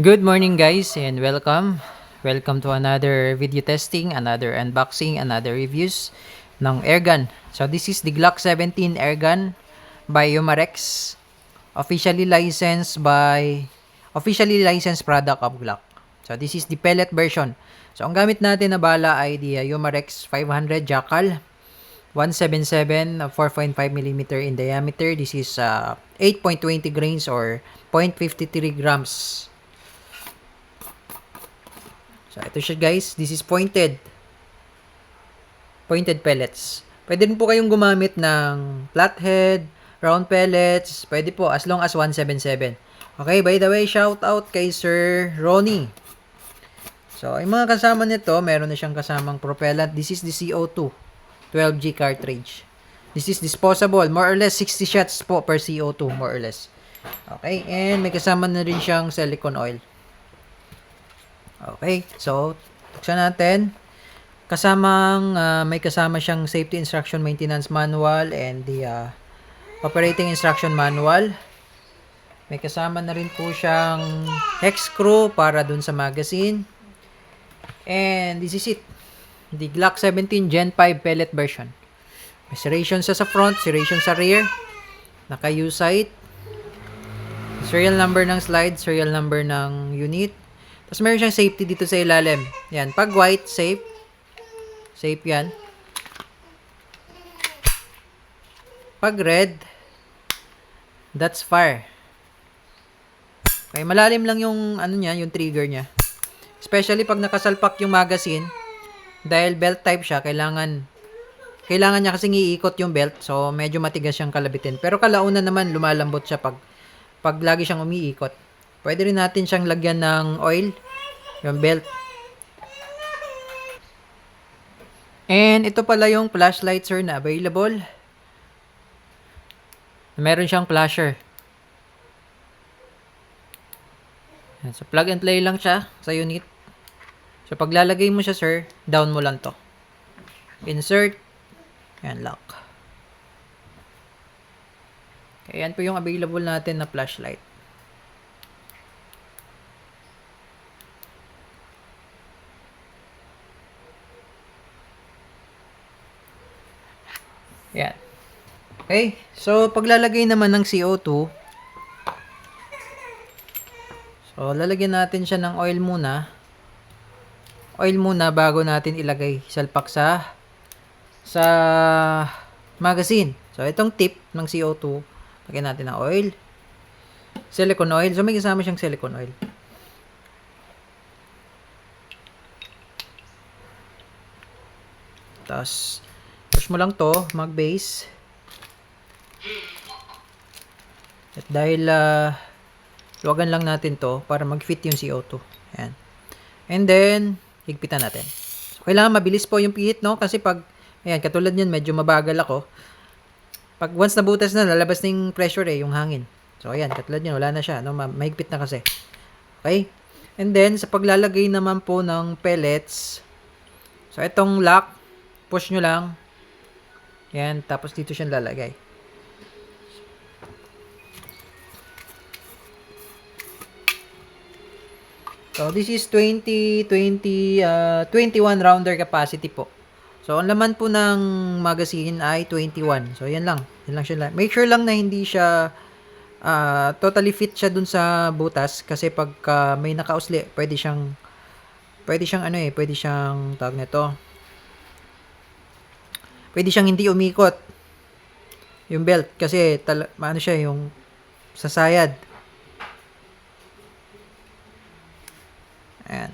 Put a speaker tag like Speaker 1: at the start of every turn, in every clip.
Speaker 1: Good morning guys and welcome. Welcome to another video testing, another unboxing, another reviews ng airgun. So this is the Glock 17 airgun by Umarex. Officially licensed product of Glock. So this is the pellet version. So ang gamit natin na bala ay the Umarex 500 Jackal 177 4.5mm in diameter. This is 8.20 grains or 0.53 grams. So, ito siya guys. This is pointed pellets. Pwede rin po kayong gumamit ng flathead, round pellets. Pwede po as long as 177. Okay, by the way, shout out kay Sir Ronnie. So, yung mga kasama nito, meron na siyang kasamang propellant. This is the CO2 12G cartridge. This is disposable. More or less 60 shots po per CO2, more or less. Okay, and may kasama na rin siyang silicone oil. Okay, so buksan natin. May kasama siyang safety instruction maintenance manual and the operating instruction manual. May kasama na rin po siyang hex screw para dun sa magazine. And this is it. The Glock 17 Gen 5 pellet version. May serration sa front, serration sa rear. Naka-use sight. Serial number ng slide, serial number ng unit. Tapos meron siyang safety dito sa ilalim. Yan. Pag white, safe. Safe yan. Pag red, that's fire. Okay, malalim lang yung niya, yung trigger niya. Especially pag nakasalpak yung magazine, dahil belt type siya, kailangan niya kasing iikot yung belt. So, medyo matigas siyang kalabitin. Pero kalaunan naman, lumalambot siya pag lagi siyang umiikot. Pwede rin natin siyang lagyan ng oil, yung belt. And ito pala yung flashlight sir na available. Meron siyang flasher. So plug and play lang siya sa unit. So paglalagay mo siya sir, down mo lang to. Insert. Yan, lock. Okay, yan po yung available natin na flashlight. Yan. Okay. So, paglalagay naman ng CO2, so, lalagyan natin siya ng oil muna. Oil muna bago natin ilagay salpak sa magazine. So, itong tip ng CO2, lagyan natin ng oil. Silicone oil. So, may kasama siyang silicone oil. Tapos, push mo lang to, mag-base. At dahil luwagan lang natin to para mag-fit yung CO2. Ayan. And then, higpitan natin. So, kailangan mabilis po yung pihit, no? Kasi pag, ayan, katulad nyan, medyo mabagal ako. Pag once nabutas na, lalabas na yung pressure yung hangin. So, ayan, katulad nyan, wala na siya, no? Mahigpit na kasi. Okay? And then, sa paglalagay naman po ng pellets, so, itong lock, push nyo lang. Yan, tapos dito siya lalagay. So, this is 21 rounder capacity po. So, ang laman po ng magazine ay 21. So, yan lang. Yan lang siya. Make sure lang na hindi siya totally fit siya dun sa butas kasi pagka may nakausli, pwede siyang tawag nito. Pwede siyang hindi umikot yung belt kasi siya yung sasayad. Ayan.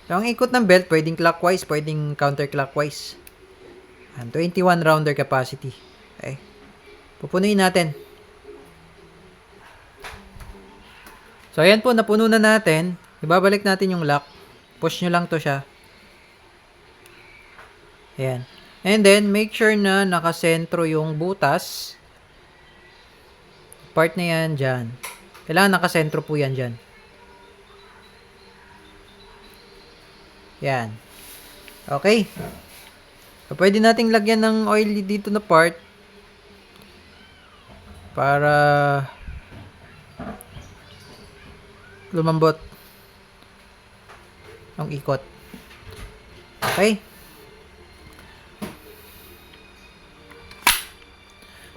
Speaker 1: So, ang ikot ng belt, pwedeng clockwise, pwedeng counterclockwise. Ayan, 21 rounder capacity. Okay. Pupunuin natin. So, ayan po, napuno na natin. Ibabalik natin yung lock. Push nyo lang to siya. Ayan. And then, make sure na nakasentro yung butas. Part na yan dyan. Kailangan nakasentro po yan dyan. Yan. Okay. So, pwede nating lagyan ng oil dito na part para lumambot yung ikot. Okay?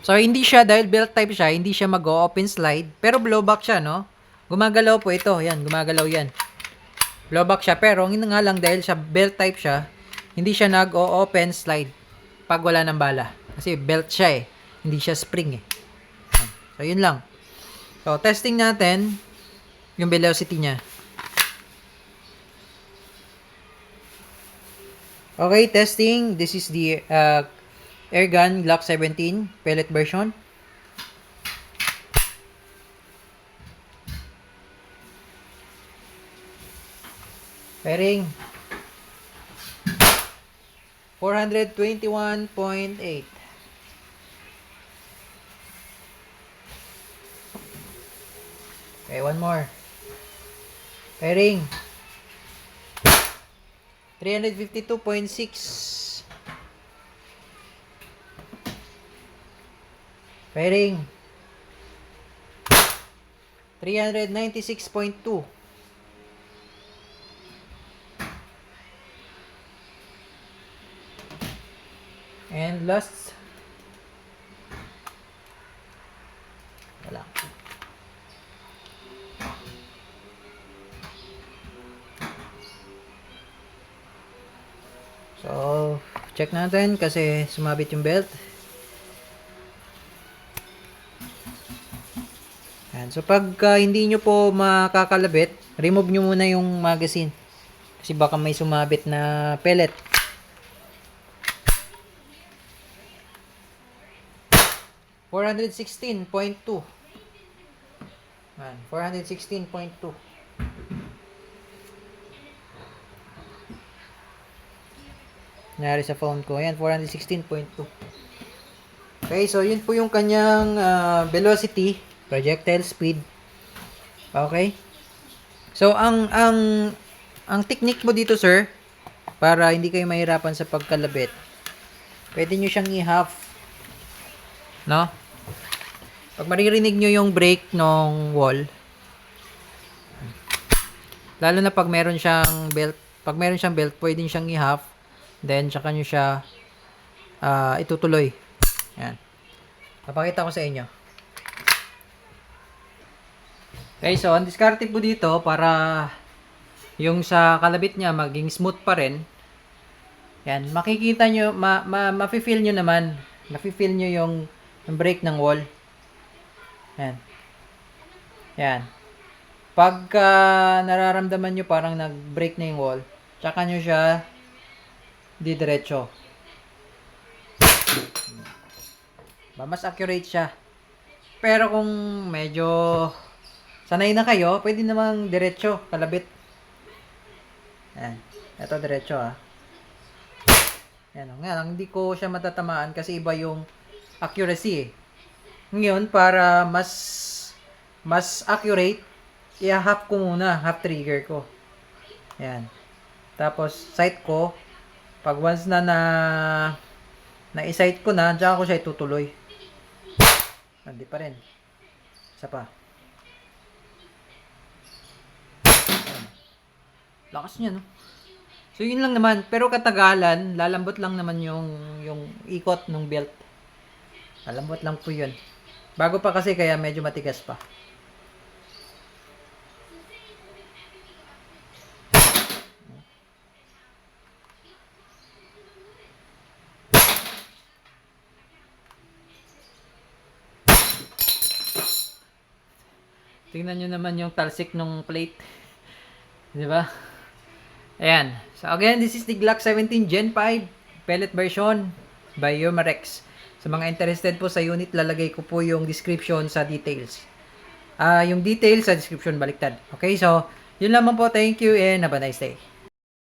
Speaker 1: So, hindi siya, dahil belt type siya, hindi siya mag-open slide. Pero blowback siya, no? Gumagalaw po ito. Yan, gumagalaw yan. Blowback siya. Pero, hindi nga lang, dahil siya belt type siya, hindi siya nag-open slide pag wala ng bala. Kasi belt siya eh. Hindi siya spring eh. So, yun lang. So, testing natin yung velocity niya. Okay, testing. This is the Airgun Glock 17 pellet version. Firing. 421.8. Okay, one more. Firing. 352.6. Firing. 396.2. And last. Wala. So, check natin kasi sumabit yung belt. Yan. So, pag hindi nyo po makakalabit, remove nyo muna yung magazine. Kasi baka may sumabit na pellet. $416.2. 416.2. Nangyari sa phone ko. Ayan, 416.2. Okay, so yun po yung kanyang velocity, projectile speed. Okay? So, ang technique mo dito, sir, para hindi kayo mahirapan sa pagkalabit, pwede nyo siyang i-half. No? Pag maririnig nyo yung brake ng wall, lalo na pag meron siyang belt, pwede nyo siyang i-half, then tsaka nyo siya itutuloy. Yan. Papakita ko sa inyo. Okay, so ang diskarte po dito para yung sa kalabit niya maging smooth pa rin. Yan, makikita nyo, mafe-feel nyo naman. Mafe-feel nyo yung brake ng wall. Yan. Yan. Pagka nararamdaman nyo parang nag-brake na yung wall, tsaka nyo siya didiretso. Mas accurate siya. Pero kung medyo sanay na kayo, pwede namang diretso, kalabit. Yan. Ito diretso Yan. Nga lang, hindi ko siya matatamaan kasi iba yung accuracy eh. Ngayon, para mas accurate, i-half ko muna, half trigger ko. Yan. Tapos, sight ko, pag once na-sight ko na, diyan ko siya itutuloy. Hindi pa rin. Isa pa. Yan. Lakas niya, no? So, yun lang naman. Pero katagalan, lalambot lang naman yung ikot ng belt. Lalambot lang po yun. Bago pa kasi kaya medyo matigas pa. Tingnan nyo naman yung talsik ng plate. Di ba? Ayan. So again, this is the Glock 17 Gen 5 pellet version by Umarex. Sa mga interested po sa unit, lalagay ko po yung description sa details. Yung details sa description baliktad. Okay, so yun lamang po. Thank you and have a nice day.